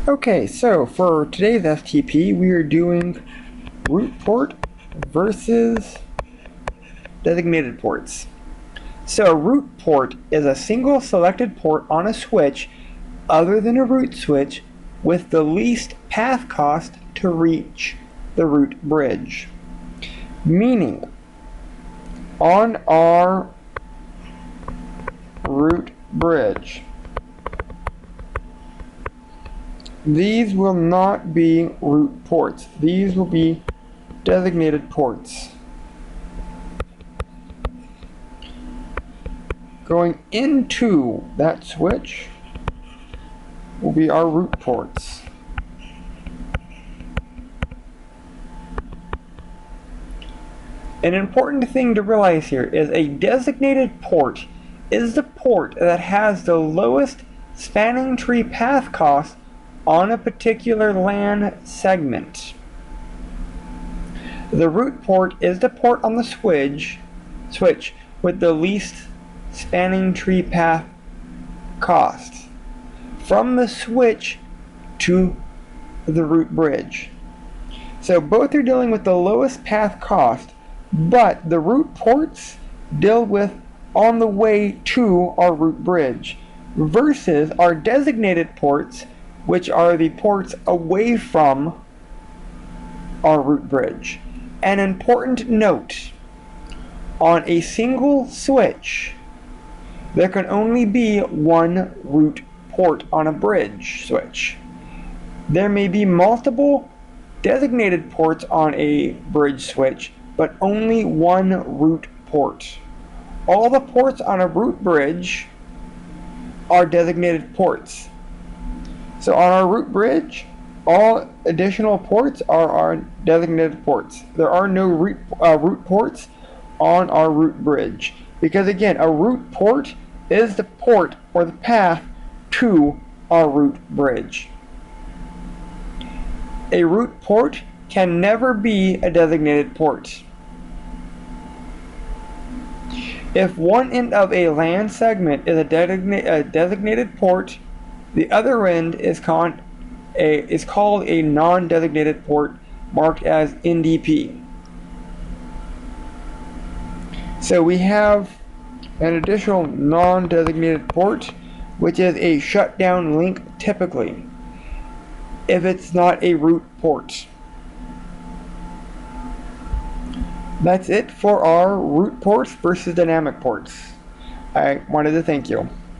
Okay, so for today's FTP, we are doing root port versus designated ports. So a root port is a single selected port on a switch other than a root switch with the least path cost to reach the root bridge. Meaning, on our root bridge, these will not be root ports. These will be designated ports. Going into that switch will be our root ports. An important thing to realize here is a designated port is the port that has the lowest spanning tree path cost on a particular LAN segment. The root port is the port on the switch with the least spanning tree path cost from the switch to the root bridge. So both are dealing with the lowest path cost, but the root ports deal with on the way to our root bridge versus our designated ports, which are the ports away from our root bridge. An important note, on a single switch, there can only be one root port on a bridge switch. There may be multiple designated ports on a bridge switch, but only one root port. All the ports on a root bridge are designated ports. So on our root bridge, all additional ports are our designated ports. There are no root ports on our root bridge, because again, a root port is the port or the path to our root bridge. A root port can never be a designated port. If one end of a LAN segment is a designated port, the other end is called a non-designated port marked as NDP. So we have an additional non-designated port, which is a shutdown link typically, if it's not a root port. That's it for our root ports versus dynamic ports. I wanted to thank you.